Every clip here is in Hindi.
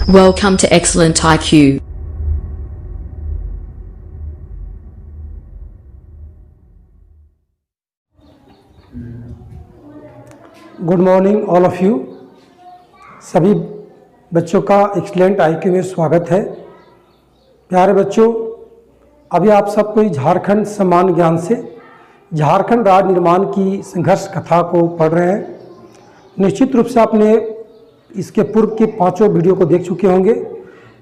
Welcome to Excellent IQ. Good morning all of you. सभी बच्चों का एक्सीलेंट IQ में स्वागत है। प्यारे बच्चों, अभी आप सब कोई झारखंड सामान्य ज्ञान से झारखंड राज्य निर्माण की संघर्ष कथा को पढ़ रहे हैं। निश्चित रूप से आपने इसके पूर्व के 5 वीडियो को देख चुके होंगे।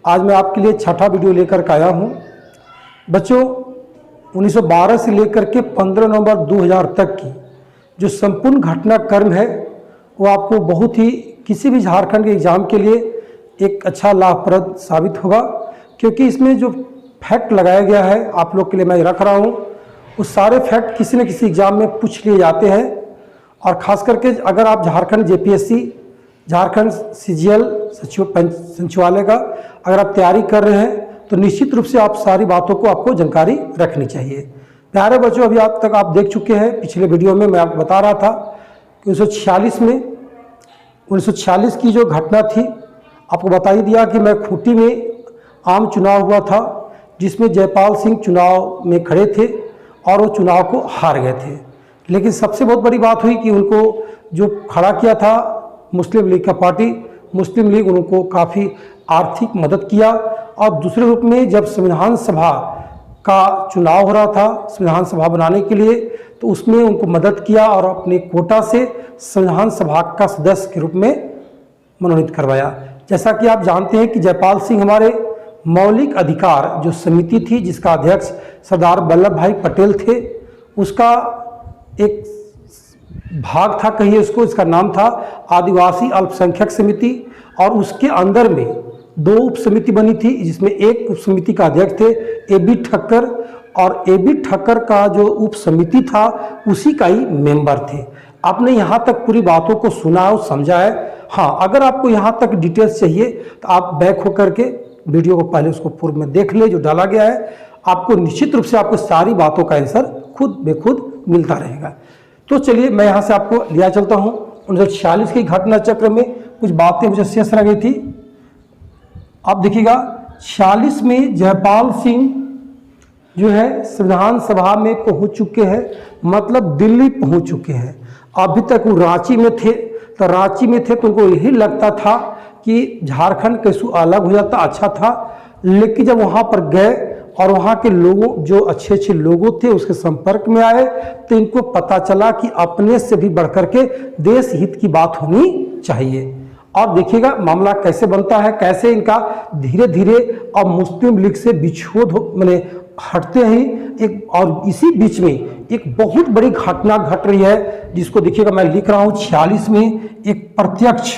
आज मैं आपके लिए 6ठा वीडियो लेकर के आया हूँ। बच्चों, 1912 से लेकर के 15 नवंबर 2000 तक की जो संपूर्ण घटनाक्रम है वो आपको बहुत ही किसी भी झारखंड के एग्ज़ाम के लिए एक अच्छा लाभप्रद साबित होगा, क्योंकि इसमें जो फैक्ट लगाया गया है आप लोग के लिए मैं रख रहा हूँ, उस सारे फैक्ट किसी न किसी एग्ज़ाम में पूछ लिए जाते हैं। और ख़ास करके अगर आप झारखंड JPSC, झारखंड CGL सचिवालय का अगर आप तैयारी कर रहे हैं तो निश्चित रूप से आप सारी बातों को आपको जानकारी रखनी चाहिए। प्यारे बच्चों, अभी आप तक आप देख चुके हैं, पिछले वीडियो में मैं आपको बता रहा था कि 1946 की जो घटना थी आपको बता ही दिया कि मैं खूंटी में आम चुनाव हुआ था जिसमें जयपाल सिंह चुनाव में खड़े थे और वो चुनाव को हार गए थे। लेकिन सबसे बहुत बड़ी बात हुई कि उनको जो खड़ा किया था मुस्लिम लीग का पार्टी, मुस्लिम लीग उनको काफ़ी आर्थिक मदद किया। और दूसरे रूप में जब संविधान सभा का चुनाव हो रहा था संविधान सभा बनाने के लिए, तो उसमें उनको मदद किया और अपने कोटा से संविधान सभा का सदस्य के रूप में मनोनीत करवाया। जैसा कि आप जानते हैं कि जयपाल सिंह हमारे मौलिक अधिकार जो समिति थी जिसका अध्यक्ष सरदार वल्लभ भाई पटेल थे, उसका एक भाग था, कहिए उसको, इसका नाम था आदिवासी अल्पसंख्यक समिति। और उसके अंदर में 2 उप समिति बनी थी, जिसमें एक उप समिति का अध्यक्ष थे AB ठक्कर, और AB ठक्कर का जो उप समिति था उसी का ही मेंबर थे। आपने यहाँ तक पूरी बातों को सुना और समझा है। हाँ, अगर आपको यहाँ तक डिटेल्स चाहिए तो आप बैक होकर के वीडियो को पहले उसको पूर्व में देख ले जो डाला गया है। आपको निश्चित रूप से आपको सारी बातों का आंसर खुद बेखुद मिलता रहेगा। तो चलिए मैं यहाँ से आपको लिया चलता हूँ। 1946 की घटना चक्र में कुछ बातें मुझे शेष रह गई थी। आप देखिएगा, 46 में जयपाल सिंह जो है संविधान सभा में पहुंच चुके हैं, मतलब दिल्ली पहुंच चुके हैं। अभी तक वो रांची में थे, तो रांची में थे तो उनको यही लगता था कि झारखंड कैसे अलग हो जाता अच्छा था। लेकिन जब वहाँ पर गए और वहाँ के लोगों जो अच्छे लोगों थे उसके संपर्क में आए तो इनको पता चला कि अपने से भी बढ़कर के देश हित की बात होनी चाहिए। और देखिएगा मामला कैसे बनता है, कैसे इनका धीरे धीरे अब मुस्लिम लीग से विछोद मैंने हटते ही एक, और इसी बीच में एक बहुत बड़ी घटना घट रही है जिसको देखिएगा मैं लिख रहा हूँ 46 में एक प्रत्यक्ष,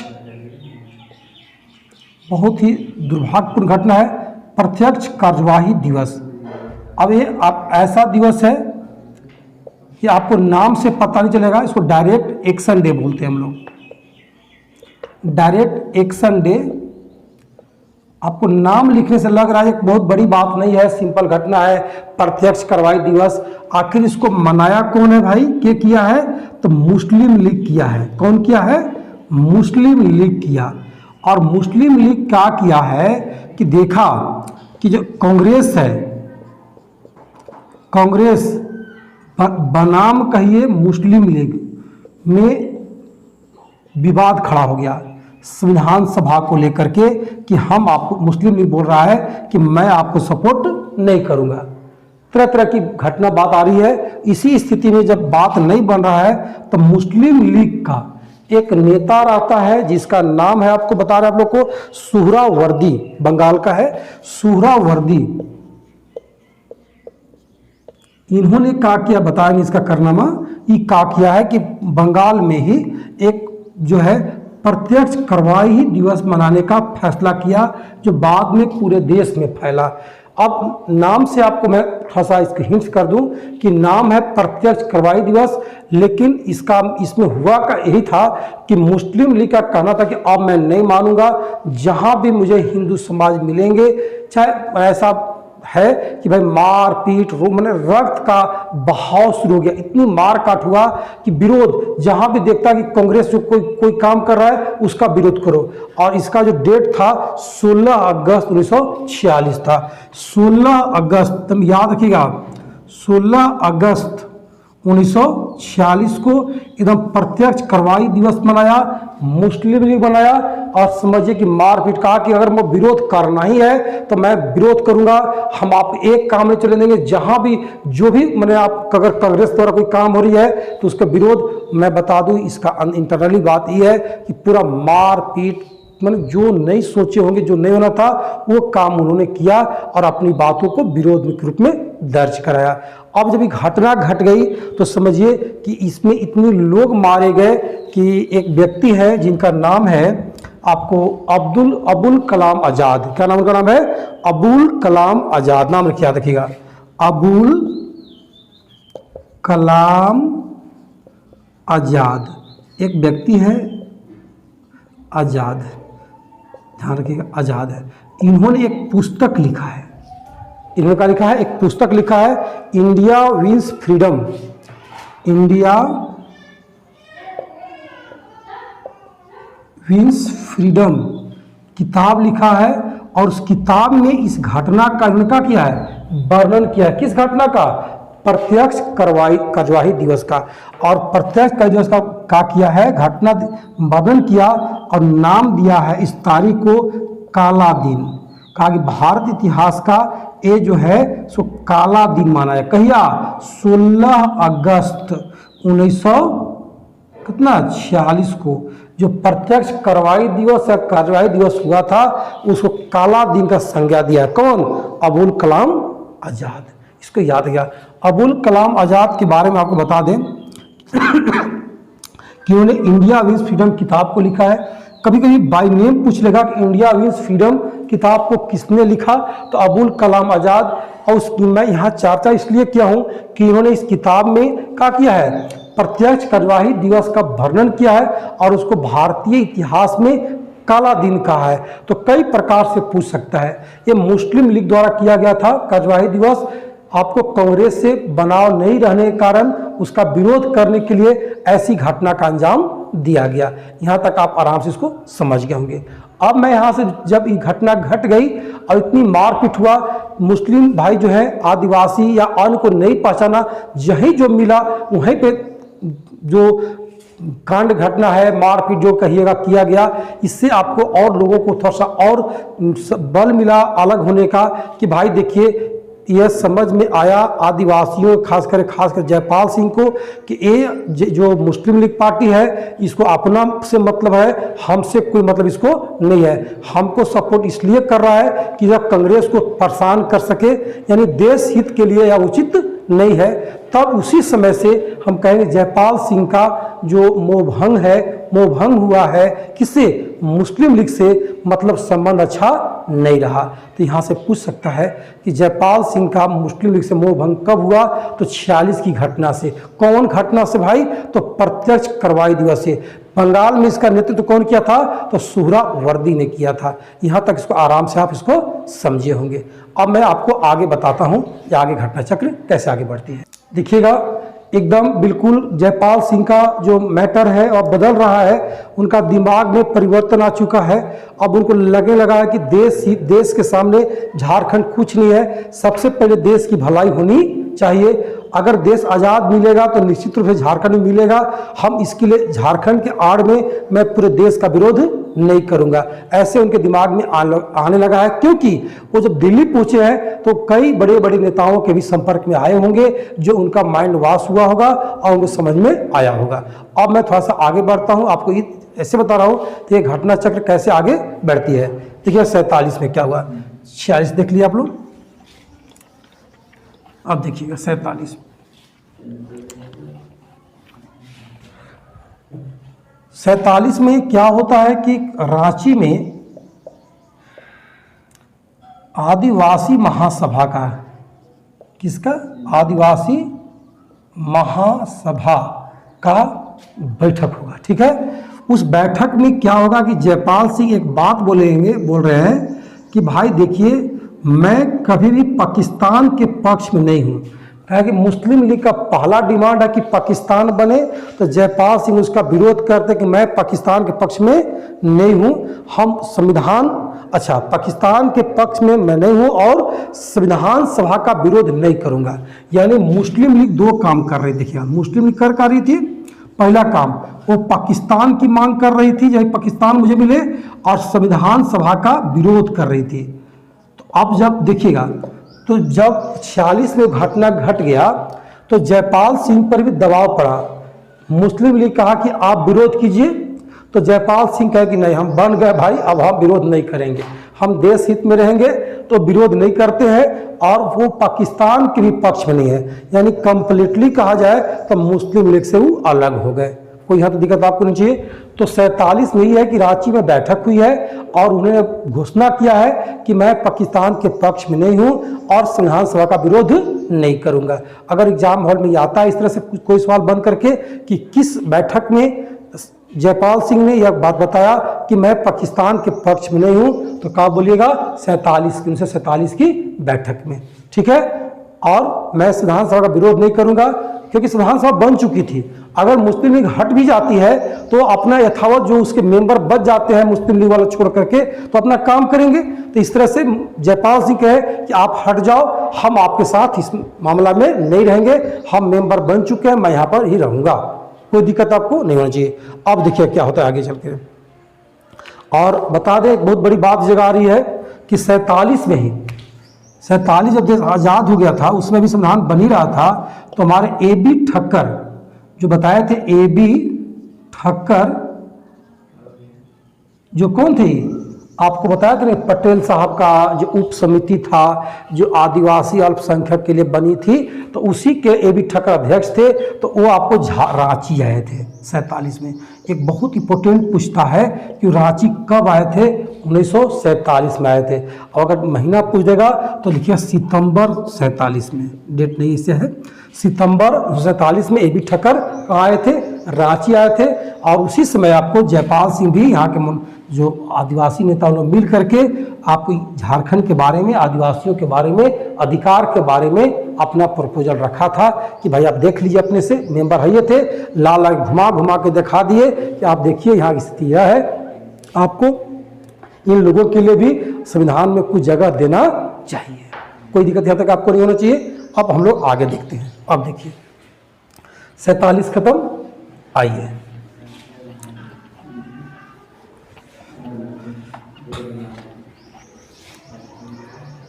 बहुत ही दुर्भाग्यपूर्ण घटना है, प्रत्यक्ष कार्यवाही दिवस। अब ये आप ऐसा दिवस है कि आपको नाम से पता नहीं चलेगा, इसको डायरेक्ट एक्शन डे बोलते हैं हम लोग, डायरेक्ट एक्शन डे। आपको नाम लिखने से लग रहा है एक बहुत बड़ी बात नहीं है, सिंपल घटना है, प्रत्यक्ष कार्रवाई दिवस। आखिर इसको मनाया कौन है भाई, क्या किया है, तो मुस्लिम लीग किया है। कौन किया है, मुस्लिम लीग किया। और मुस्लिम लीग क्या किया है कि देखा कि जो कांग्रेस है, कांग्रेस बनाम कहिए मुस्लिम लीग में विवाद खड़ा हो गया संविधान सभा को लेकर के कि हम आपको, मुस्लिम लीग बोल रहा है कि मैं आपको सपोर्ट नहीं करूंगा। तरह तरह की घटना बात आ रही है। इसी स्थिति में जब बात नहीं बन रहा है तो मुस्लिम लीग का एक नेता रहता है जिसका नाम है, आपको बता रहे हैं आप लोग को, सुहरावर्दी, बंगाल का है सुहरावर्दी। इन्होंने क्या किया बताएंगे इसका कारनामा। ये क्या किया है कि बंगाल में ही एक जो है प्रत्यक्ष कार्रवाई दिवस मनाने का फैसला किया जो बाद में पूरे देश में फैला। अब नाम से आपको मैं थोड़ा सा इसको हिंट कर दूं कि नाम है प्रत्यक्ष कार्रवाई दिवस, लेकिन इसमें हुआ का यही था कि मुस्लिम लीग का कहना था कि अब मैं नहीं मानूंगा, जहां भी मुझे हिंदू समाज मिलेंगे, चाहे ऐसा है कि भाई मार पीट मैंने रक्त का बहाव शुरू हो गया। इतनी मार काट हुआ कि विरोध जहां भी देखता कि कांग्रेस जो कोई काम कर रहा है उसका विरोध करो। और इसका जो डेट था 16 अगस्त 1946 था। 16 अगस्त तुम याद रखिएगा, 16 अगस्त 1946 को एकदम प्रत्यक्ष कार्रवाई दिवस मनाया, मुस्लिम लीग बनाया। और समझिए कि मारपीट, कहा कि अगर मैं विरोध करना ही है तो मैं विरोध करूंगा, हम आप एक काम में चले देंगे, जहां भी जो भी मैंने आप अगर कांग्रेस द्वारा कोई काम हो रही है तो उसका विरोध। मैं बता दूं इसका इंटरनली बात यह है कि पूरा मारपीट मैंने जो नहीं सोचे होंगे, जो नहीं होना था वो काम उन्होंने किया और अपनी बातों को विरोध के रूप में दर्ज कराया। अब जब ये घटना घट गई तो समझिए कि इसमें इतने लोग मारे गए कि एक व्यक्ति है जिनका नाम है आपको अबुल कलाम आज़ाद। क्या नाम, उनका नाम है अबुल कलाम आज़ाद, नाम याद रखिएगा, अबुल कलाम आज़ाद। एक व्यक्ति है आज़ाद, ध्यान रखिएगा आज़ाद है। इन्होंने एक पुस्तक लिखा है, इन्होंने क्या लिखा है, एक पुस्तक लिखा है, India wins freedom, India wins freedom किताब लिखा है। और उस किताब में इस घटना का इनका किया है, वर्णन किया है। किस घटना का? प्रत्यक्ष कार्यवाही दिवस का। और प्रत्यक्ष कार्य दिवस का किया है, घटना वर्णन किया और नाम दिया है इस तारीख को काला दिन। कहा कि भारत इतिहास का ये जो है सो काला दिन माना है। कहिया? 16 अगस्त 1946 को जो प्रत्यक्ष कार्रवाई दिवस या कार्यवाही दिवस हुआ था उसको काला दिन का संज्ञा दिया है। कौन? अबुल कलाम आज़ाद। इसको याद किया। अबुल कलाम आज़ाद के बारे में आपको बता दें कि उन्होंने इंडिया विंस फ्रीडम किताब को लिखा है। कभी कभी बाय नेम पूछ लेगा कि इंडिया विंस फ्रीडम किताब को किसने लिखा, तो अबुल कलाम आज़ाद। और उसकी मैं यहाँ चर्चा इसलिए किया हूँ कि इन्होंने इस किताब में क्या किया है, प्रत्यक्ष कार्यवाही दिवस का वर्णन किया है और उसको भारतीय इतिहास में काला दिन कहा है। तो कई प्रकार से पूछ सकता है। ये मुस्लिम लीग द्वारा किया गया था कार्यवाही दिवस। आपको कांग्रेस से बनाव नहीं रहने के कारण उसका विरोध करने के लिए ऐसी घटना का अंजाम दिया गया। यहाँ तक आप आराम से इसको समझ गए होंगे। अब मैं यहाँ से जब ये घटना घट गई और इतनी मारपीट हुआ, मुस्लिम भाई जो है आदिवासी या अन्य को नहीं पहचाना, जहीं जो मिला वहीं पे जो कांड घटना है, मारपीट जो कहिएगा किया गया। इससे आपको और लोगों को थोड़ा सा और बल मिला अलग होने का कि भाई देखिए यह समझ में आया आदिवासियों खासकर जयपाल सिंह को कि ये जो मुस्लिम लीग पार्टी है इसको अपना से मतलब है, हमसे कोई मतलब इसको नहीं है। हमको सपोर्ट इसलिए कर रहा है कि जब कांग्रेस को परेशान कर सके, यानी देश हित के लिए या उचित नहीं है। तब उसी समय से हम कहेंगे जयपाल सिंह का जो मोहभंग है, मोहभंग हुआ है किससे? मुस्लिम लीग से, मतलब संबंध अच्छा नहीं रहा। तो यहाँ से पूछ सकता है कि जयपाल सिंह का मुस्लिम लीग से मोहभंग कब हुआ? तो 46 की घटना से। कौन घटना से भाई? तो प्रत्यक्ष कार्रवाई दिवस से। बंगाल में इसका नेतृत्व कौन किया था? तो सुहरावर्दी ने किया था। यहाँ तक इसको आराम से आप इसको समझे होंगे। अब मैं आपको आगे बताता हूँ कि आगे घटना चक्र कैसे आगे बढ़ती है। देखिएगा एकदम बिल्कुल जयपाल सिंह का जो मैटर है और बदल रहा है, उनका दिमाग में परिवर्तन आ चुका है। अब उनको लगने लगा है कि देश के सामने झारखंड कुछ नहीं है, सबसे पहले देश की भलाई होनी चाहिए। अगर देश आज़ाद मिलेगा तो निश्चित रूप से झारखंड में मिलेगा। हम इसके लिए झारखंड के आड़ में मैं पूरे देश का विरोध नहीं करूंगा, ऐसे उनके दिमाग में आने लगा है। क्योंकि वो जब दिल्ली पहुंचे हैं तो कई बड़े बड़े नेताओं के भी संपर्क में आए होंगे, जो उनका माइंड वॉश हुआ होगा और उनको समझ में आया होगा। अब मैं थोड़ा सा आगे बढ़ता हूँ, आपको ऐसे बता रहा हूँ कि ये घटना चक्र कैसे आगे बढ़ती है। देखिए 47 में क्या हुआ, 46 देख लिया आप लोग। अब देखिएगा 47 में क्या होता है कि रांची में आदिवासी महासभा का, किसका? आदिवासी महासभा का बैठक होगा। ठीक है, उस बैठक में क्या होगा कि जयपाल सिंह एक बात बोल रहे हैं कि भाई देखिए मैं कभी भी पाकिस्तान के पक्ष में नहीं हूँ। कहा कि मुस्लिम लीग का पहला डिमांड है कि पाकिस्तान बने, तो जयपाल सिंह उसका विरोध करते कि मैं पाकिस्तान के पक्ष में नहीं हूँ, हम संविधान पाकिस्तान के पक्ष में मैं नहीं हूँ और संविधान सभा का विरोध नहीं करूँगा। यानी मुस्लिम लीग दो काम कर रही, देखिए मुस्लिम लीग कर रही थी, पहला काम वो पाकिस्तान की मांग कर रही थी, जब पाकिस्तान मुझे मिले, और संविधान सभा का विरोध कर रही थी। तो अब जब देखिएगा, तो जब 46 में घटना घट गया तो जयपाल सिंह पर भी दबाव पड़ा। मुस्लिम लीग कहा कि आप विरोध कीजिए, तो जयपाल सिंह कहे कि नहीं, हम बन गए भाई, अब हम विरोध नहीं करेंगे, हम देश हित में रहेंगे, तो विरोध नहीं करते हैं। और वो पाकिस्तान के भी पक्ष में नहीं है, यानी कंप्लीटली कहा जाए तो मुस्लिम लीग से वो अलग हो गए। कोई यहाँ तो दिक्कत आपको नहीं चाहिए। तो 47 में ये है कि रांची में बैठक हुई है और उन्होंने घोषणा किया है कि मैं पाकिस्तान के पक्ष में नहीं हूँ और संविधान सभा का विरोध नहीं करूँगा। अगर एग्जाम हॉल में आता है इस तरह से कोई सवाल बन करके कि किस बैठक में जयपाल सिंह ने यह बात बताया कि मैं पाकिस्तान के पक्ष में नहीं हूँ, तो कहा बोलिएगा 1947 की बैठक में, ठीक है। और मैं संविधान सभा का विरोध नहीं करूँगा क्योंकि संविधान सभा बन चुकी थी। अगर मुस्लिम लीग हट भी जाती है तो अपना यथावत जो उसके मेंबर बच जाते हैं मुस्लिम लीग वाला छोड़ करके, तो अपना काम करेंगे। तो इस तरह से जयपाल सिंह कहे कि आप हट जाओ, हम आपके साथ इस मामला में नहीं रहेंगे, हम मेंबर बन चुके हैं, मैं यहाँ पर ही रहूँगा, कोई दिक्कत आपको नहीं होनी चाहिए। अब देखिए क्या होता है आगे चल के। और बता दें, एक बहुत बड़ी बात जगह आ रही है कि 47 में ही, 47 जब देश आज़ाद हो गया था उसमें भी संविधान बन ही रहा था, तो हमारे AB ठक्कर जो बताए थे, AB ठक्कर जो कौन थे, आपको बताया था ना, पटेल साहब का जो उप समिति था जो आदिवासी अल्पसंख्यक के लिए बनी थी, तो उसी के AB ठक्कर अध्यक्ष थे। तो वो आपको रांची आए थे 47 में। एक बहुत इंपॉर्टेंट पूछता है कि रांची कब आए थे, 1947 में आए थे। और अगर महीना पूछ देगा तो लिखिए सितंबर 47 में, डेट नहीं इससे है, सितंबर 1947 में AB ठक्कर आए थे, रांची आए थे। और उसी समय आपको जयपाल सिंह भी यहाँ के जो आदिवासी नेता उन्होंने मिल करके आपको झारखंड के बारे में, आदिवासियों के बारे में, अधिकार के बारे में अपना प्रपोजल रखा था कि भाई आप देख लीजिए, अपने से मेंबर है ये थे, लाल लाल घुमा घुमा के दिखा दिए कि आप देखिए यहाँ की स्थिति यह है, आपको इन लोगों के लिए भी संविधान में कुछ जगह देना चाहिए। कोई दिक्कत यहाँ तक आपको नहीं होना चाहिए। अब हम लोग आगे देखते हैं। अब देखिए 47 खत्म, आइए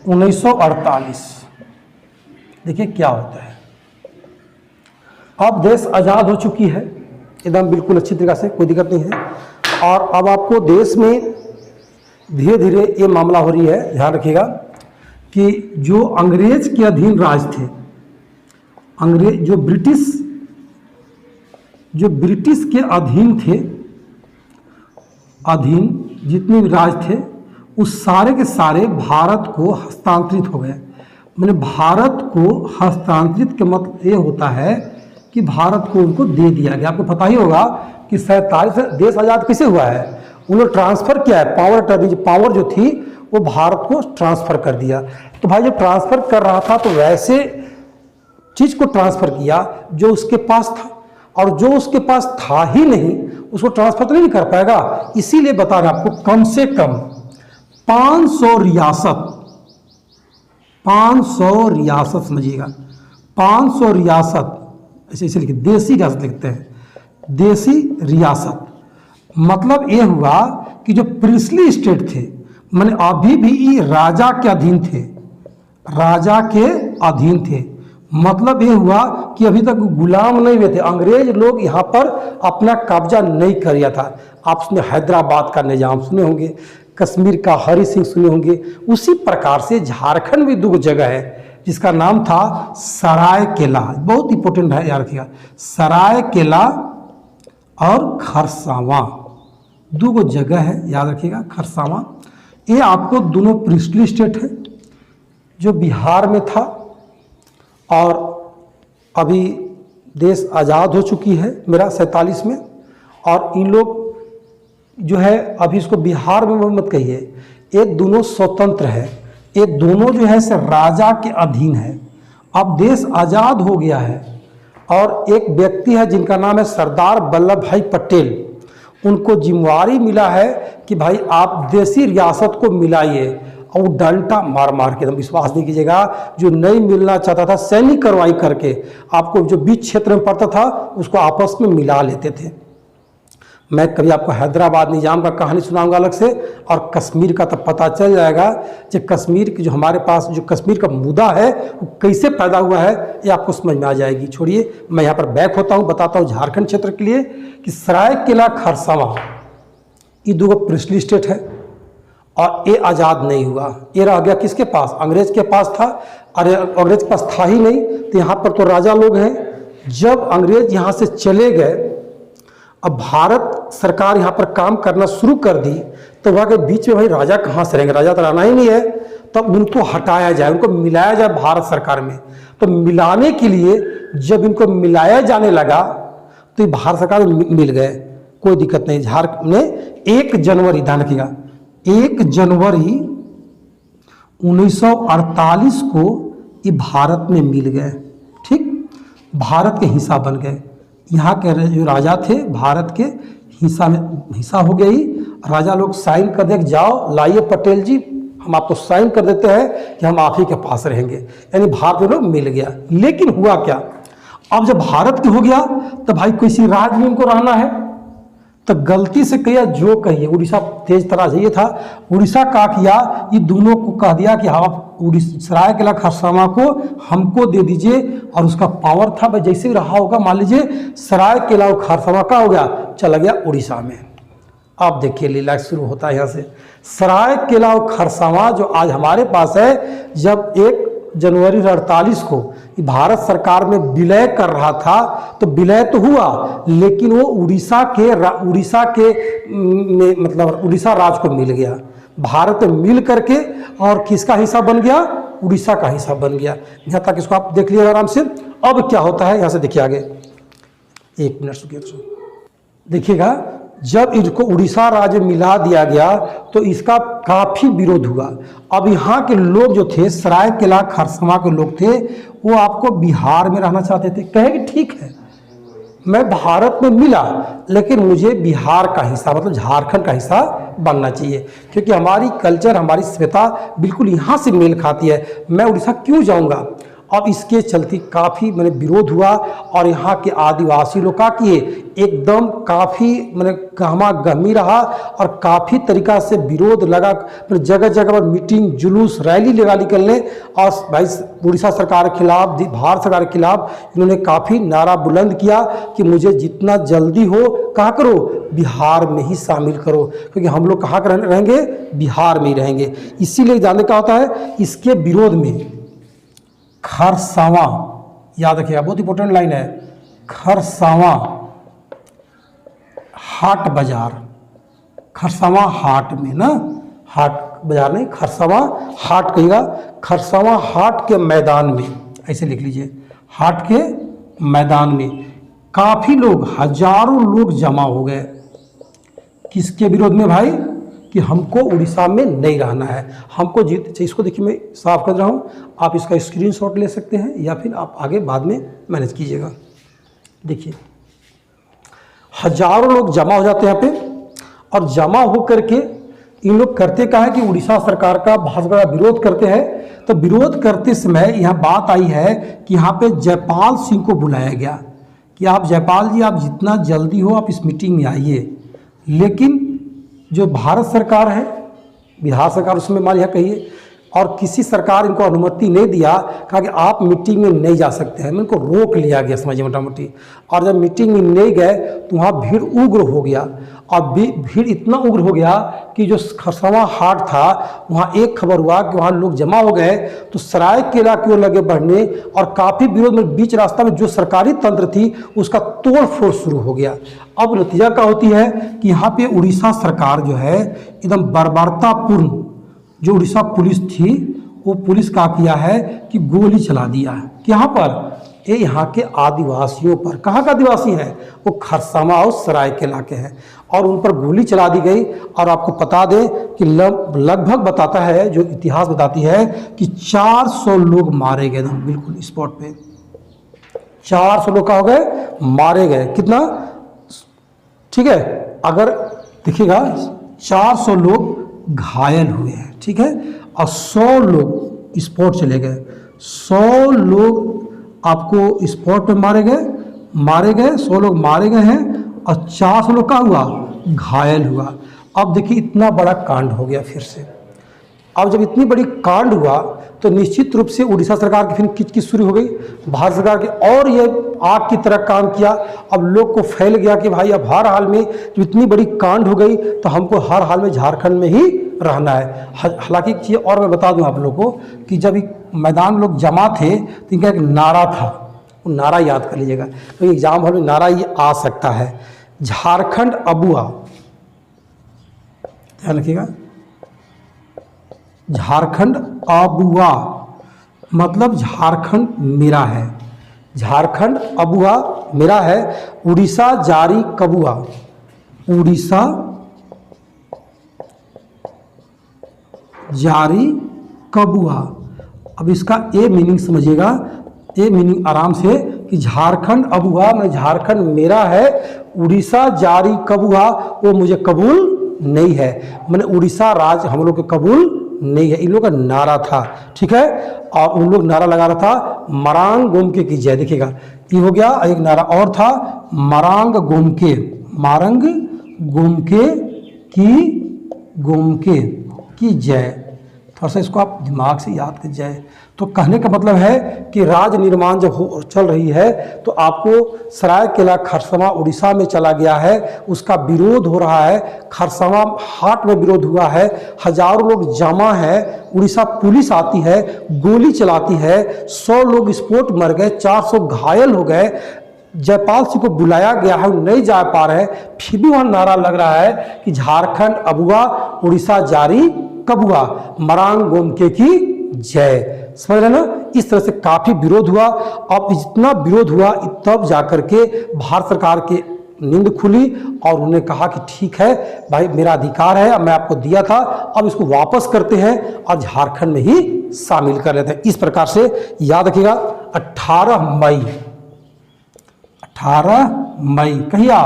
1948 देखिए क्या होता है। अब देश आज़ाद हो चुकी है एकदम बिल्कुल अच्छी तरीक़ा से, कोई दिक्कत नहीं है। और अब आपको देश में धीरे धीरे ये मामला हो रही है, ध्यान रखिएगा कि जो अंग्रेज के अधीन राज थे, अंग्रेज जो ब्रिटिश के अधीन थे, अधीन जितने भी राज थे उस सारे के सारे भारत को हस्तांतरित हो गए। मैंने भारत को हस्तांतरित का मतलब ये होता है कि भारत को उनको दे दिया गया। आपको पता ही होगा कि 47 देश आज़ाद कैसे हुआ है, उन्होंने ट्रांसफ़र किया है, पावर जो थी वो भारत को ट्रांसफ़र कर दिया। तो भाई जब ट्रांसफ़र कर रहा था तो वैसे चीज़ को ट्रांसफ़र किया जो उसके पास था, और जो उसके पास था ही नहीं उसको ट्रांसफ़र तो नहीं कर पाएगा। इसीलिए बता रहे आपको कम से कम 500 रियासत समझिएगा, 500 रियासत, ऐसे लिखे, देसी रियासत लिखते हैं, देसी रियासत। मतलब ये हुआ कि जो प्रिंसली स्टेट थे, माने अभी भी राजा के अधीन थे, राजा के अधीन थे। मतलब ये हुआ कि अभी तक गुलाम नहीं हुए थे, अंग्रेज लोग यहाँ पर अपना कब्जा नहीं कर लिया था। आप सुने हैदराबाद का निजाम सुने होंगे, कश्मीर का हरि सिंह सुने होंगे। उसी प्रकार से झारखंड में दो जगह है जिसका नाम था सरायकेला, बहुत इंपॉर्टेंट है, याद रखिएगा, सरायकेला और खरसावां, दो जगह है, याद रखिएगा, खरसावां। ये आपको दोनों प्रिंसली स्टेट है जो बिहार में था, और अभी देश आज़ाद हो चुकी है मेरा 47 में। और इन लोग जो है अभी इसको बिहार में मत कहिए, ये दोनों स्वतंत्र है, ये दोनों जो है से राजा के अधीन है। अब देश आज़ाद हो गया है और एक व्यक्ति है जिनका नाम है सरदार वल्लभ भाई पटेल, उनको जिम्मेवारी मिला है कि भाई आप देसी रियासत को मिलाइए, और वो डंडा मार मार के, एकदम विश्वास नहीं कीजिएगा, जो नहीं मिलना चाहता था सैनिक कार्रवाई करके आपको जो बीच क्षेत्र में पड़ता था उसको आपस में मिला लेते थे। मैं कभी आपको हैदराबाद निजाम का कहानी सुनाऊंगा अलग से, और कश्मीर का तो पता चल जाएगा कि कश्मीर की जो हमारे पास जो कश्मीर का मुद्दा है वो कैसे पैदा हुआ है, ये आपको समझ में आ जाएगी। छोड़िए, मैं यहाँ पर बैक होता हूँ, बताता हूँ झारखंड क्षेत्र के लिए कि सरायकेला खरसावां ये दो प्रिंसली स्टेट है और ये आज़ाद नहीं हुआ। ये रह गया किसके पास? अंग्रेज के पास था। अरे अंग्रेज के पास था ही नहीं, तो यहाँ पर तो राजा लोग हैं। जब अंग्रेज यहाँ से चले गए, अब भारत सरकार यहाँ पर काम करना शुरू कर दी, तो वहाँ के बीच में भाई राजा कहाँ से रहेंगे, राजा तो रहना ही नहीं है। तब उनको हटाया जाए, उनको मिलाया जाए भारत सरकार में। तो मिलाने के लिए जब इनको मिलाया जाने लगा तो ये भारत सरकार में मिल गए, कोई दिक्कत नहीं। झारखंड में 1 जनवरी, ध्यान रखिएगा, 1 जनवरी 1948 को ये भारत में मिल गए। ठीक, भारत के हिस्सा बन गए। यहाँ के जो राजा थे भारत के हिस्सा हो गई। राजा लोग साइन कर दे, जाओ लाइए पटेल जी, हम आपको साइन कर देते हैं कि हम आप ही के पास रहेंगे, यानी भारत में लोग मिल गया। लेकिन हुआ क्या, अब जब भारत के हो गया तो भाई किसी राज्य में उनको रहना है, तो गलती से किया जो कहिए, उड़ीसा तेज तरह से ये था, उड़ीसा का किया, ये दोनों को कह दिया कि आप सरायकेला खरसावां को हमको दे दीजिए, और उसका पावर था भाई जैसे ही रहा होगा, मान लीजिए सरायकेला खरसावां का हो गया, चला गया उड़ीसा में। अब देखिए लीला शुरू होता है यहाँ से। सरायकेला खरसावां जो आज हमारे पास है, जब 1 जनवरी 1948 को भारत सरकार में विलय कर रहा था, तो विलय तो हुआ लेकिन वो उड़ीसा के मतलब उड़ीसा राज्य को मिल गया। भारत में मिल करके और किसका हिस्सा बन गया? उड़ीसा का हिस्सा बन गया। यहाँ तक इसको आप देख लीजिए आराम से। अब क्या होता है, यहाँ से देखिए आगे, 1 मिनट रुकिए, देखिएगा। जब इसको उड़ीसा राज्य मिला दिया गया तो इसका काफ़ी विरोध हुआ। अब यहाँ के लोग जो थे, सरायकेला खरसावां के लोग थे, वो आपको बिहार में रहना चाहते थे। कहे कि ठीक है, मैं भारत में मिला लेकिन मुझे बिहार का हिस्सा, मतलब झारखंड का हिस्सा बनना चाहिए, क्योंकि हमारी कल्चर, हमारी सभ्यता बिल्कुल यहाँ से मेल खाती है, मैं उड़ीसा क्यों जाऊँगा। अब इसके चलते काफ़ी मैंने विरोध हुआ, और यहाँ के आदिवासी लोग का किए एकदम काफ़ी मैंने गहमा गहमी रहा, और काफ़ी तरीका से विरोध लगा। फिर जगह जगह पर मीटिंग, जुलूस, रैली लगा निकलने, और भाई उड़ीसा सरकार के खिलाफ, भारत सरकार के खिलाफ इन्होंने काफ़ी नारा बुलंद किया कि मुझे जितना जल्दी हो कहाँ करो, बिहार में ही शामिल करो, क्योंकि हम लोग कहाँ रहेंगे, बिहार में ही रहेंगे। इसीलिए जानने का होता है, इसके विरोध में खरसावां, याद रखिएगा, बहुत इंपॉर्टेंट लाइन है, खरसावां हाट बाजार, खरसावां हाट में ना, हाट बाजार नहीं, खरसावां हाट कहिएगा, खरसावां हाट के मैदान में, ऐसे लिख लीजिए, हाट के मैदान में काफ़ी लोग, हजारों लोग जमा हो गए। किसके विरोध में भाई? कि हमको उड़ीसा में नहीं रहना है, हमको जीत। इसको देखिए मैं साफ कर रहा हूँ, आप इसका स्क्रीनशॉट ले सकते हैं या फिर आप आगे बाद में मैनेज कीजिएगा। देखिए हजारों लोग जमा हो जाते हैं यहाँ पे, और जमा हो करके इन लोग करते क्या है कि उड़ीसा सरकार का बहुत बड़ा विरोध करते हैं। तो विरोध करते समय यहाँ बात आई है कि यहाँ पे जयपाल सिंह को बुलाया गया कि आप जयपाल जी, आप जितना जल्दी हो आप इस मीटिंग में आइए। लेकिन जो भारत सरकार है, बिहार सरकार, उसमें मान यहाँ कहिए, और किसी सरकार इनको अनुमति नहीं दिया, कहा कि आप मीटिंग में नहीं जा सकते हैं। इनको रोक लिया गया, समझिए मोटा मोटी। और जब मीटिंग में नहीं गए तो वहाँ भीड़ उग्र हो गया, और भीड़ इतना उग्र हो गया कि जो खरसावां हाट था वहाँ एक खबर हुआ कि वहाँ लोग जमा हो गए, तो सरायकेला की ओर लगे बढ़ने, और काफ़ी विरोध में बीच रास्ता में जो सरकारी तंत्र थी उसका तोड़ फोड़ शुरू हो गया। अब नतीजा क्या होती है कि यहाँ पे उड़ीसा सरकार जो है एकदम बर्बरतापूर्ण, जो उड़ीसा पुलिस थी वो पुलिस का किया है कि गोली चला दिया है कि यहाँ पर, ये यहाँ के आदिवासियों पर। कहाँ का आदिवासी है? वो खरसावां और सरायकेला के हैं। और उन पर गोली चला दी गई। और आपको बता दें कि लगभग बताता है, जो इतिहास बताती है कि 400 लोग मारे गए एकदम बिल्कुल स्पॉट पे। 400 लोग का हो गए, मारे गए। कितना, ठीक है, अगर देखिएगा 400 लोग घायल हुए हैं, ठीक है, और 100 लोग स्पॉट चले गए। 100 लोग आपको स्पॉट पे मारे गए, 100 लोग मारे गए हैं और 400 लोग का हुआ, घायल हुआ। अब देखिए इतना बड़ा कांड हो गया फिर से। अब जब इतनी बड़ी कांड हुआ तो निश्चित रूप से उड़ीसा सरकार की फिर किचकिच शुरू हो गई, भारत सरकार की, और ये आग की तरह काम किया। अब लोग को फैल गया कि भाई अब हर हाल में जो इतनी बड़ी कांड हो गई तो हमको हर हाल में झारखंड में ही रहना है। हालांकि एक चीज़ और मैं बता दूं आप लोगों को कि जब मैदान में लोग जमा थे तो इनका एक नारा था, वो नारा याद कर लीजिएगा। तो एग्जाम हॉल में नारा ये आ सकता है, झारखंड अबुआ, ध्यान रखिएगा, झारखंड अबुआ मतलब झारखंड मेरा है, झारखंड अबुआ मेरा है, उड़ीसा जारी कबुआ, उड़ीसा जारी कबुआ। अब इसका ए मीनिंग समझिएगा, ए मीनिंग आराम से कि झारखंड अबुआ में झारखंड मेरा है, उड़ीसा जारी कबुआ वो मुझे कबूल नहीं है, मैंने उड़ीसा राज हम लोग के कबूल नहीं है। इन लोगों का नारा था, ठीक है, और उन लोग नारा लगा रहा था मरांग गोमके की जय। देखिएगा ये हो गया, एक नारा और था मरांग गोमके, मारंग गोमके की जय। थोड़ा सा इसको आप दिमाग से याद कर जाए। तो कहने का मतलब है कि राज निर्माण जब चल रही है तो आपको सरायकेला खरसवां उड़ीसा में चला गया है, उसका विरोध हो रहा है, खरसवां हाट में विरोध हुआ है, हजारों लोग जमा है, उड़ीसा पुलिस आती है, गोली चलाती है, 100 लोग स्पॉट मर गए, 400 घायल हो गए। जयपाल सिंह को बुलाया गया है, वो नहीं जा पा रहे, फिर भी वहाँ नारा लग रहा है कि झारखंड अबुआ उड़ीसा जारी कबुआ, मरांग गोमके की जय। समझ रहे ना, इस तरह से काफी विरोध हुआ। अब इतना विरोध हुआ तब जाकर के भारत सरकार के नींद खुली और उन्होंने कहा कि ठीक है भाई, मेरा अधिकार है, मैं आपको दिया था, अब इसको वापस करते हैं और झारखंड में ही शामिल कर लेते हैं। इस प्रकार से याद रखिएगा 18 मई कहिया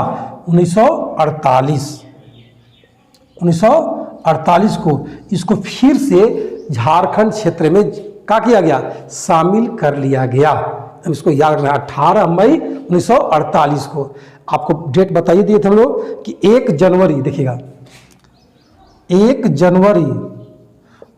1948 को इसको फिर से झारखंड क्षेत्र में क्या किया गया, शामिल कर लिया गया। अब इसको याद रखना, 18 मई 1948 को। आपको डेट बताइए दिए थे हम लोग कि 1 जनवरी, देखिएगा 1 जनवरी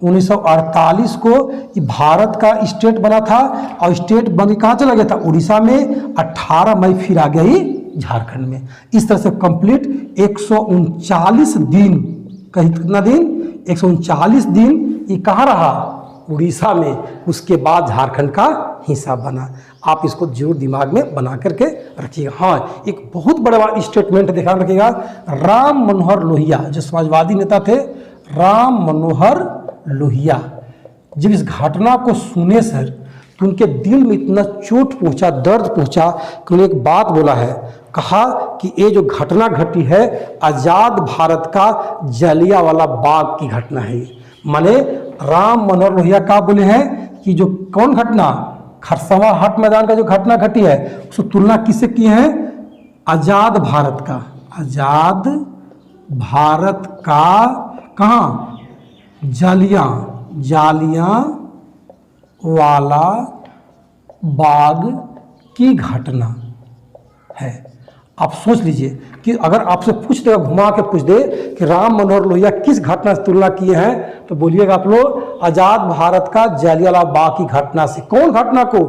1948 को भारत का स्टेट बना था और स्टेट बन के कहाँ चला गया था, उड़ीसा में। 18 मई फिर आ गया ही झारखंड में। इस तरह से कंप्लीट 139 दिन, कहीं कितना दिन, 139 दिन ये कहाँ रहा, उड़ीसा में। उसके बाद झारखंड का हिस्सा बना। आप इसको जरूर दिमाग में बना करके रखिएगा। हाँ, एक बहुत बड़ा स्टेटमेंट ध्यान रखिएगा, राम मनोहर लोहिया जो समाजवादी नेता थे, राम मनोहर लोहिया, जब इस घटना को सुने सर तो उनके दिल में इतना चोट पहुंचा, दर्द पहुंचा कि उन्होंने एक बात बोला है, कहा कि ये जो घटना घटी है आज़ाद भारत का जलियांवाला बाग की घटना है। माने राम मनोहर लोहिया का बोले हैं कि जो कौन घटना, खरसवां हाट मैदान का जो घटना घटी है उसको तुलना किससे की है, आज़ाद भारत का, आज़ाद भारत का कहाँ, जलियांवाला बाग की घटना है। आप सोच लीजिए कि अगर आपसे पूछ देगा, घुमा के पूछ दे कि राम मनोहर लोहिया किस घटना से तुलना किए हैं, तो बोलिएगा आप लोग आज़ाद भारत का जलियांवाला बाग की घटना से। कौन घटना को,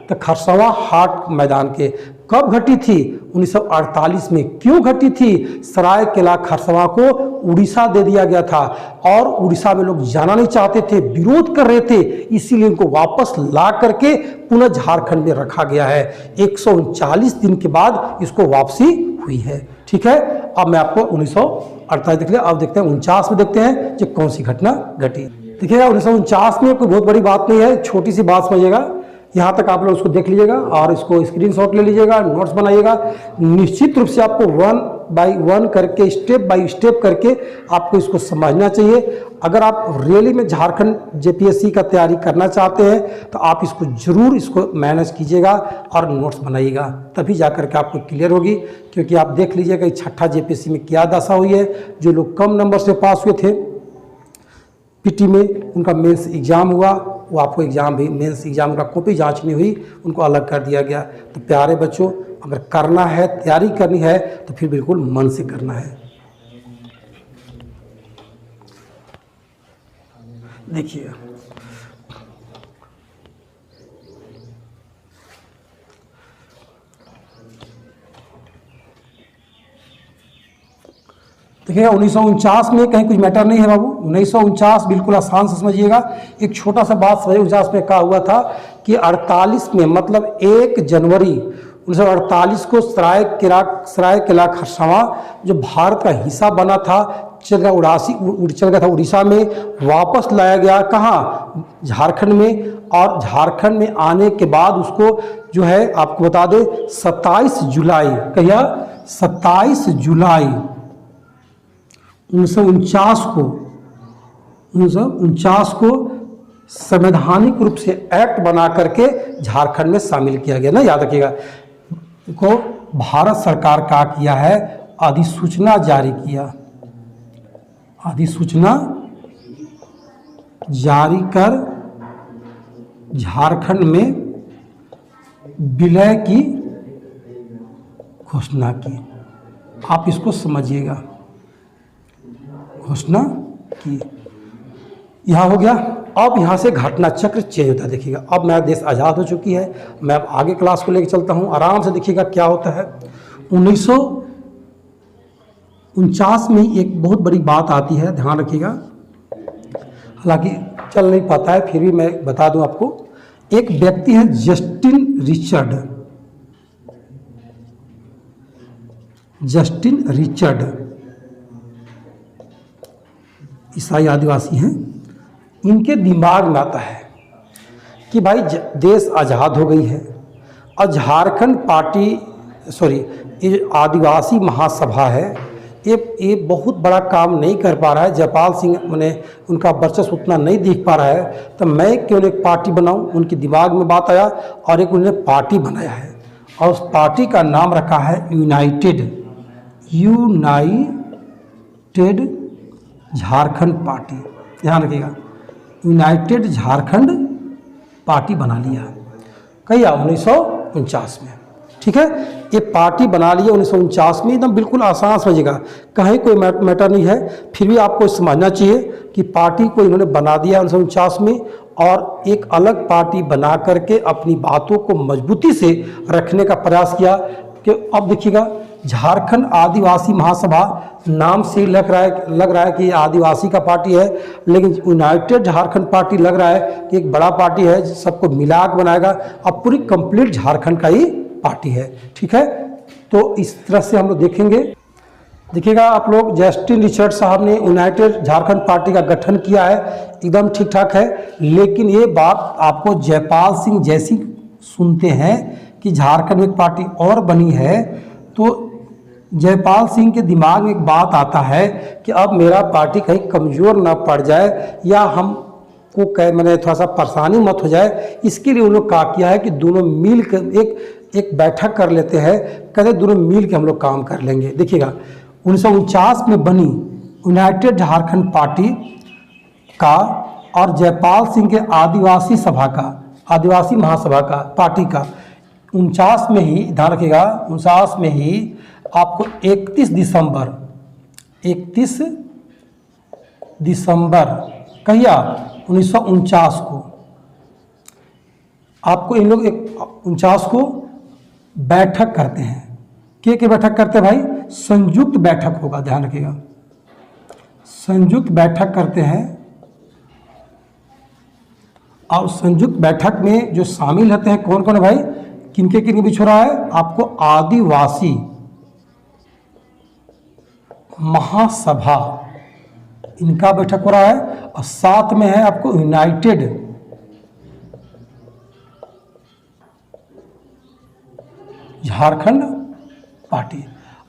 तो खरसवां हाट मैदान के। कब घटी थी, 1948 में। क्यों घटी थी, सरायकेला खरसवां को उड़ीसा दे दिया गया था और उड़ीसा में लोग जाना नहीं चाहते थे, विरोध कर रहे थे, इसीलिए उनको वापस ला करके पुनः झारखंड में रखा गया है। 139 दिन के बाद इसको वापसी हुई है। ठीक है, अब मैं आपको 1948 देख लिया, अब देखते हैं 49 में, देखते हैं जो कौन सी घटना घटी। देखिएगा 1949 में कोई बहुत बड़ी बात नहीं है, छोटी सी बात समझिएगा। यहाँ तक आप लोग उसको देख लीजिएगा और इसको स्क्रीनशॉट ले लीजिएगा, नोट्स बनाइएगा। निश्चित रूप से आपको 1 बाय वन करके, स्टेप बाय स्टेप करके आपको इसको समझना चाहिए। अगर आप रियली में झारखंड जेपीएससी का तैयारी करना चाहते हैं तो आप इसको ज़रूर इसको मैनेज कीजिएगा और नोट्स बनाइएगा, तभी जा कर के आपको क्लियर होगी। क्योंकि आप देख लीजिएगा कि छठा जेपीएससी में क्या दशा हुई है। जो लोग कम नंबर से पास हुए थे पीटी में, उनका मेंस एग्ज़ाम हुआ, वो आपको एग्ज़ाम भी मेंस एग्ज़ाम का कॉपी जांच नहीं हुई, उनको अलग कर दिया गया। तो प्यारे बच्चों, अगर करना है, तैयारी करनी है तो फिर बिल्कुल मन से करना है। देखिए देखिएगा 1949 में कहीं कुछ मैटर नहीं है बाबू। 1949 बिल्कुल आसान से समझिएगा। एक छोटा सा बात समझिए, 49 में क्या हुआ था कि 48 में मतलब 1 जनवरी 1948 को सरायकेला खरसावां जो भारत का हिस्सा बना था, चल गया था उड़ीसा में, वापस लाया गया कहाँ, झारखंड में। और झारखंड में आने के बाद उसको जो है आपको बता दें 27 जुलाई, कहिए 27 जुलाई 1949 को संवैधानिक रूप से एक्ट बना करके झारखंड में शामिल किया गया ना, याद रखिएगा। को भारत सरकार का किया है, अधिसूचना जारी किया, अधिसूचना जारी कर झारखंड में विलय की घोषणा की। आप इसको समझिएगा, घोषणा की। यहाँ हो गया। अब यहाँ से घटना चक्र चेंज होता है। देखिएगा अब मेरा देश आज़ाद हो चुकी है। मैं अब आगे क्लास को लेकर चलता हूँ, आराम से देखिएगा क्या होता है। 1949 में एक बहुत बड़ी बात आती है, ध्यान रखिएगा। हालांकि चल नहीं पाता है, फिर भी मैं बता दूं आपको। एक व्यक्ति है जस्टिन रिचर्ड, ईसाई आदिवासी हैं। इनके दिमाग में आता है कि भाई देश आज़ाद हो गई है और झारखंड पार्टी ये आदिवासी महासभा है, ये बहुत बड़ा काम नहीं कर पा रहा है। जयपाल सिंह ने उनका वर्चस्व उतना नहीं दिख पा रहा है, तो मैं क्यों एक पार्टी बनाऊं। उनके दिमाग में बात आया और एक उन्होंने पार्टी बनाया है और उस पार्टी का नाम रखा है यूनाइटेड झारखंड पार्टी। ध्यान रखिएगा, यूनाइटेड झारखंड पार्टी बना लिया कहीं 1949 में। ठीक है, ये पार्टी बना लिया 1949 में, एकदम बिल्कुल आसान समझिएगा, कहीं कोई मैटर नहीं है। फिर भी आपको समझना चाहिए कि पार्टी को इन्होंने बना दिया 1949 में और एक अलग पार्टी बना करके अपनी बातों को मजबूती से रखने का प्रयास किया। कि अब देखिएगा झारखंड आदिवासी महासभा नाम से लग रहा है कि आदिवासी का पार्टी है, लेकिन यूनाइटेड झारखंड पार्टी लग रहा है कि एक बड़ा पार्टी है, सबको मिला के बनाएगा। अब पूरी कंप्लीट झारखंड का ही पार्टी है। ठीक है, तो इस तरह से हम लोग देखेंगे। देखिएगा आप लोग, जस्टिन रिचर्ड साहब ने यूनाइटेड झारखंड पार्टी का गठन किया है, एकदम ठीक ठाक है। लेकिन ये बात आपको जयपाल सिंह जैसी सुनते हैं कि झारखंड में एक पार्टी और बनी है, तो जयपाल सिंह के दिमाग में एक बात आता है कि अब मेरा पार्टी कहीं कमज़ोर ना पड़ जाए या हमको मैंने थोड़ा सा परेशानी मत हो जाए। इसके लिए उन लोग क्या किया है कि दोनों मिल कर एक बैठक कर लेते हैं, कहते दोनों मिल के हम लोग काम कर लेंगे। देखिएगा 1949 में बनी यूनाइटेड झारखंड पार्टी का और जयपाल सिंह के आदिवासी महासभा का पार्टी का 49 में ही, ध्यान रखिएगा 49 में ही आपको 31 दिसंबर कहिया 1949 को आपको इन लोग 49 को बैठक करते हैं। क्या बैठक करते हैं भाई? संयुक्त बैठक होगा, ध्यान रखिएगा, संयुक्त बैठक करते हैं। और संयुक्त बैठक में जो शामिल होते हैं कौन कौन है भाई? किनके बीच हो रहा है? आपको आदिवासी महासभा, इनका बैठक हो रहा है। और साथ में है आपको यूनाइटेड झारखंड पार्टी।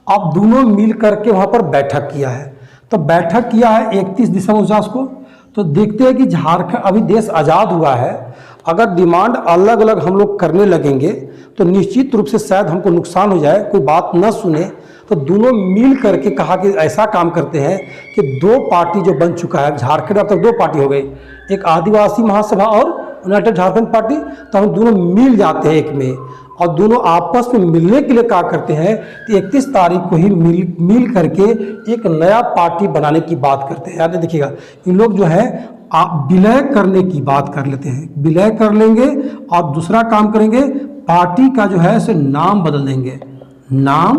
अब दोनों मिल करके वहाँ पर बैठक किया है। तो बैठक किया है 31 दिसंबर 49 को। तो देखते हैं कि झारखंड, अभी देश आज़ाद हुआ है, अगर डिमांड अलग अलग हम लोग करने लगेंगे तो निश्चित रूप से शायद हमको नुकसान हो जाए, कोई बात न सुने। तो दोनों मिल करके कहा कि ऐसा काम करते हैं कि दो पार्टी जो बन चुका है झारखंड, अब तक दो पार्टी हो गई, एक आदिवासी महासभा और यूनाइटेड झारखंड पार्टी। तो हम दोनों मिल जाते हैं एक में, और दोनों आपस में मिलने के लिए क्या करते हैं कि 31 तारीख को ही मिल करके एक नया पार्टी बनाने की बात करते हैं। यानी देखिएगा, इन लोग जो है विलय करने की बात कर लेते हैं, विलय कर लेंगे और दूसरा काम करेंगे, पार्टी का जो है इसे नाम बदल देंगे, नाम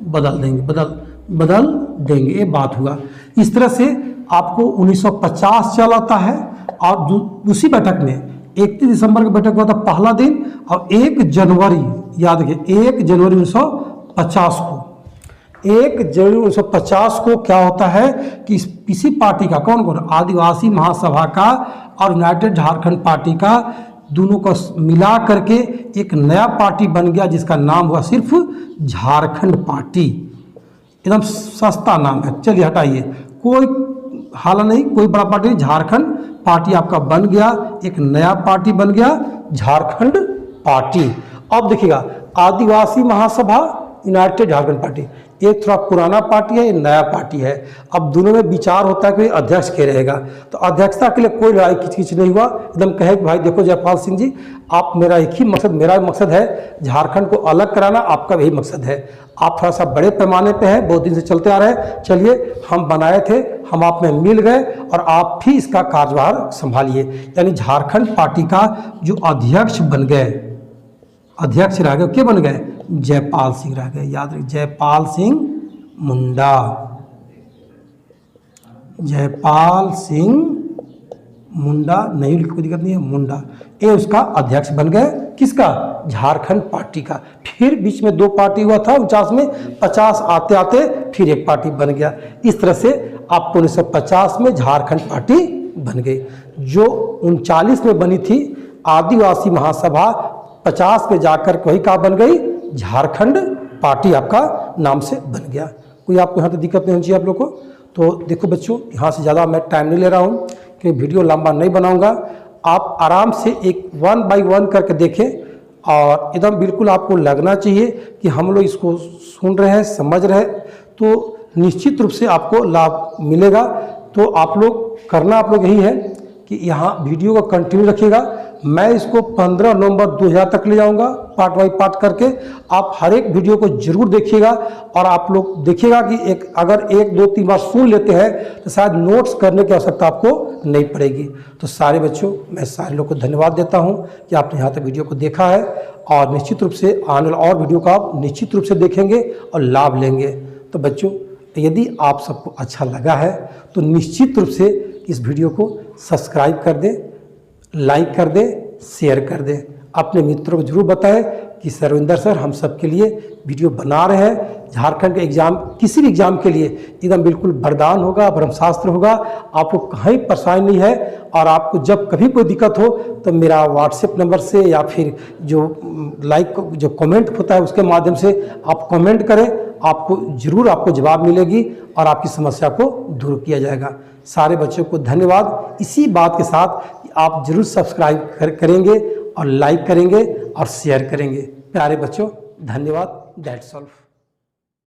बदल देंगे, बदल देंगे, ये बात हुआ। इस तरह से आपको 1950 चल आता है। और उसी बैठक में 31 दिसंबर की बैठक हुआ था पहला दिन, और 1 जनवरी, याद रखिए 1 जनवरी 1950 को, 1 जनवरी 1950 को क्या होता है कि किसी पार्टी का, कौन कौन, आदिवासी महासभा का और यूनाइटेड झारखंड पार्टी का, दोनों को मिला करके एक नया पार्टी बन गया जिसका नाम हुआ सिर्फ झारखंड पार्टी। एकदम सस्ता नाम है, चलिए हटाइए, कोई हाला नहीं, कोई बड़ा पार्टी नहीं, झारखंड पार्टी आपका बन गया, एक नया पार्टी बन गया झारखंड पार्टी। अब देखिएगा, आदिवासी महासभा, यूनाइटेड झारखंड पार्टी, ये थोड़ा पुराना पार्टी है, ये नया पार्टी है। अब दोनों में विचार होता है कि अध्यक्ष के रहेगा, तो अध्यक्षता के लिए कोई लड़ाई खिचखिच नहीं हुआ। एकदम कहे कि भाई देखो जयपाल सिंह जी, आप, मेरा एक ही मकसद, मेरा मकसद है झारखंड को अलग कराना, आपका यही मकसद है। आप थोड़ा सा बड़े पैमाने पे हैं, बहुत दिन से चलते आ रहे हैं, चलिए हम बनाए थे, हम आप में मिल गए और आप भी इसका कार्यभार संभालिए। यानी झारखंड पार्टी का जो अध्यक्ष बन गए, अध्यक्ष रह गए, क्या बन गए, जयपाल सिंह रह गए। याद रखिए, जयपाल सिंह मुंडा, जयपाल सिंह मुंडा, नहीं कोई दिक्कत नहीं है, मुंडा, ये उसका अध्यक्ष बन गए। किसका, झारखंड पार्टी का। फिर बीच में दो पार्टी हुआ था 49 में, 50 आते आते फिर एक पार्टी बन गया। इस तरह से आपको 1950 में झारखंड पार्टी बन गई। जो 39 में बनी थी आदिवासी महासभा, 50 में जाकर वही का बन गई, झारखंड पार्टी आपका नाम से बन गया। कोई आपको यहाँ तो दिक्कत नहीं होनी चाहिए आप लोग को। तो देखो बच्चों, यहाँ से ज़्यादा मैं टाइम नहीं ले रहा हूँ कि वीडियो लंबा नहीं बनाऊंगा। आप आराम से एक 1 बाय 1 करके देखें, और एकदम बिल्कुल आपको लगना चाहिए कि हम लोग इसको सुन रहे हैं, समझ रहे हैं, तो निश्चित रूप से आपको लाभ मिलेगा। तो आप लोग करना, आप लोग यही है कि यहाँ वीडियो को कंटिन्यू रखिएगा। मैं इसको 15 नवंबर 2000 तक ले जाऊंगा, पार्ट बाई पार्ट करके। आप हर एक वीडियो को जरूर देखिएगा, और आप लोग देखिएगा कि अगर 1, 2, 3 बार सुन लेते हैं तो शायद नोट्स करने की आवश्यकता आपको नहीं पड़ेगी। तो सारे बच्चों, मैं सारे लोग को धन्यवाद देता हूं कि आपने यहाँ तक वीडियो को देखा है, और निश्चित रूप से आने वाले और वीडियो को आप निश्चित रूप से देखेंगे और लाभ लेंगे। तो बच्चों, यदि आप सबको अच्छा लगा है तो निश्चित रूप से इस वीडियो को सब्सक्राइब कर दें, लाइक कर दें, शेयर कर दें। अपने मित्रों को जरूर बताएं कि सरविंदर सर हम सब के लिए वीडियो बना रहे हैं। झारखंड के एग्ज़ाम, किसी भी एग्ज़ाम के लिए एकदम बिल्कुल वरदान होगा, ब्रह्मास्त्र होगा। आपको कहीं परेशानी नहीं है, और आपको जब कभी कोई दिक्कत हो तो मेरा व्हाट्सएप नंबर से या फिर जो जो कमेंट होता है उसके माध्यम से आप कमेंट करें, आपको जरूर आपको जवाब मिलेगी और आपकी समस्या को दूर किया जाएगा। सारे बच्चों को धन्यवाद। इसी बात के साथ आप जरूर सब्सक्राइब करेंगे और लाइक करेंगे और शेयर करेंगे। प्यारे बच्चों, धन्यवाद। That's all.